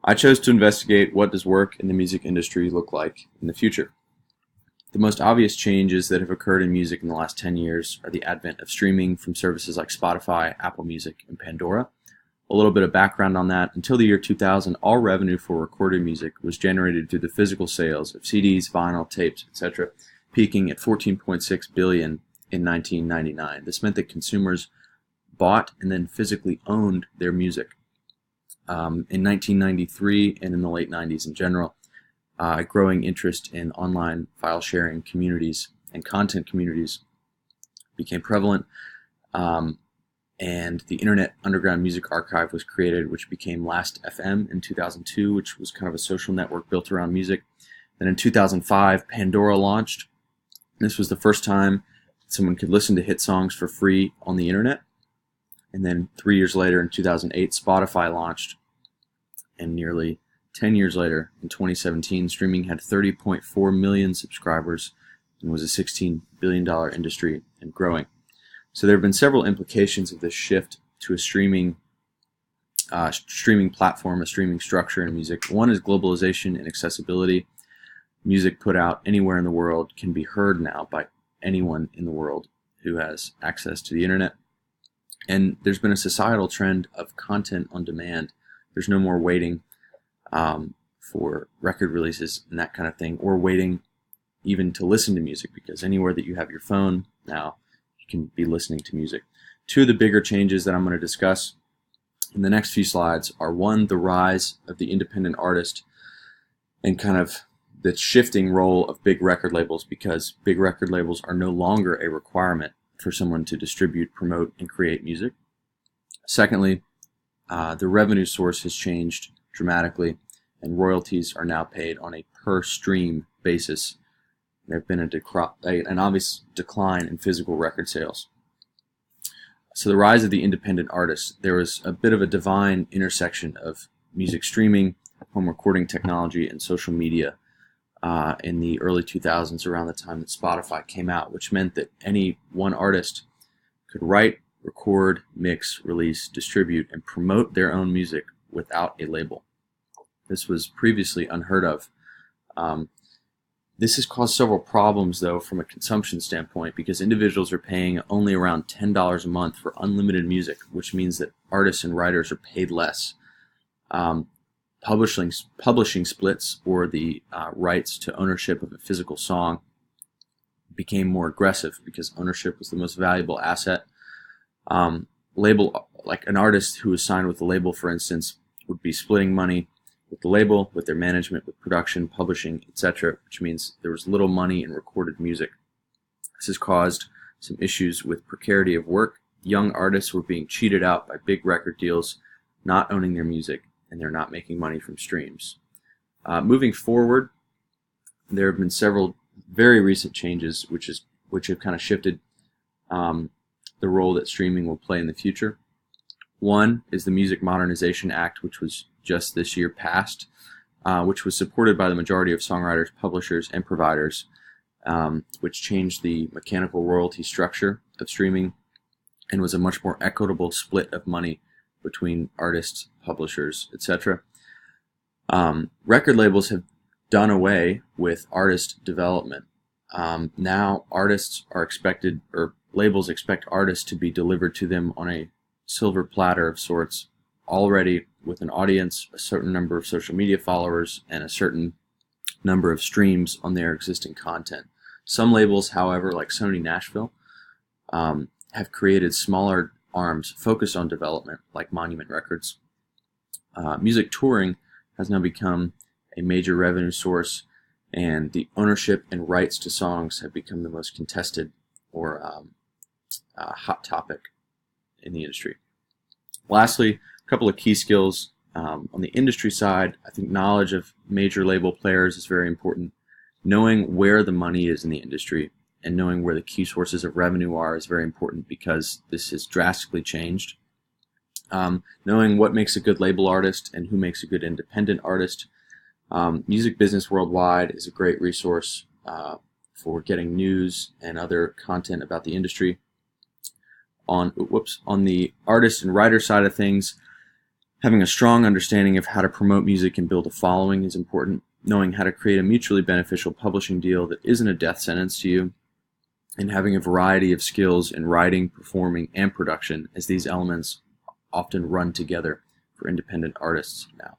I chose to investigate what does work in the music industry look like in the future. The most obvious changes that have occurred in music in the last 10 years are the advent of streaming from services like Spotify, Apple Music, and Pandora. A little bit of background on that: until the year 2000, all revenue for recorded music was generated through the physical sales of CDs, vinyl, tapes, etc., peaking at $14.6 billion in 1999. This meant that consumers bought and then physically owned their music. In 1993 and in the late 90s in general, growing interest in online file sharing communities and content communities became prevalent, and the Internet Underground Music Archive was created, which became Last.fm in 2002, which was kind of a social network built around music. Then in 2005, Pandora launched. This was the first time someone could listen to hit songs for free on the internet. And then 3 years later, in 2008, Spotify launched. And nearly 10 years later, in 2017, streaming had 30.4 million subscribers and was a $16 billion industry and growing. So there have been several implications of this shift to a streaming platform, a streaming structure in music. One is globalization and accessibility. Music put out anywhere in the world can be heard now by anyone in the world who has access to the internet. And there's been a societal trend of content on demand. There's no more waiting for record releases and that kind of thing, or waiting even to listen to music, because anywhere that you have your phone now, you can be listening to music. Two of the bigger changes that I'm going to discuss in the next few slides are: one, the rise of the independent artist and kind of the shifting role of big record labels, because big record labels are no longer a requirement for someone to distribute, promote, and create music. Secondly, the revenue source has changed dramatically, and royalties are now paid on a per stream basis. There have been an obvious decline in physical record sales. So the rise of the independent artist, there was a bit of a divine intersection of music streaming, home recording technology, and social media in the early 2000s, around the time that Spotify came out, which meant that any one artist could write, record, mix, release, distribute, and promote their own music without a label. This was previously unheard of. This has caused several problems, though, from a consumption standpoint, because individuals are paying only around $10 a month for unlimited music, which means that artists and writers are paid less. Publishing splits, or the rights to ownership of a physical song, became more aggressive because ownership was the most valuable asset. Like an artist who was signed with a label, for instance, would be splitting money with the label, with their management, with production, publishing, etc., which means there was little money in recorded music. This has caused some issues with precarity of work. Young artists were being cheated out by big record deals, not owning their music, and they're not making money from streams. Moving forward, there have been several very recent changes which have kind of shifted the role that streaming will play in the future. One is the Music Modernization Act, which was just this year passed, which was supported by the majority of songwriters, publishers, and providers, which changed the mechanical royalty structure of streaming and was a much more equitable split of money between artists, publishers, etc. Record labels have done away with artist development. Now artists are expected, or labels expect artists to be delivered to them on a silver platter of sorts, already with an audience, a certain number of social media followers, and a certain number of streams on their existing content. Some labels, however, like Sony Nashville, have created smaller arms focused on development, like Monument Records. Music touring has now become a major revenue source, and the ownership and rights to songs have become the most contested or hot topic in the industry. Lastly, a couple of key skills. On the industry side, I think knowledge of major label players is very important. Knowing where the money is in the industry and knowing where the key sources of revenue are is very important, because this has drastically changed. Knowing what makes a good label artist and who makes a good independent artist. Music Business Worldwide is a great resource for getting news and other content about the industry. On the artist and writer side of things, Having a strong understanding of how to promote music and build a following is important. Knowing how to create a mutually beneficial publishing deal that isn't a death sentence to you, and having a variety of skills in writing, performing, and production, as these elements often run together for independent artists now.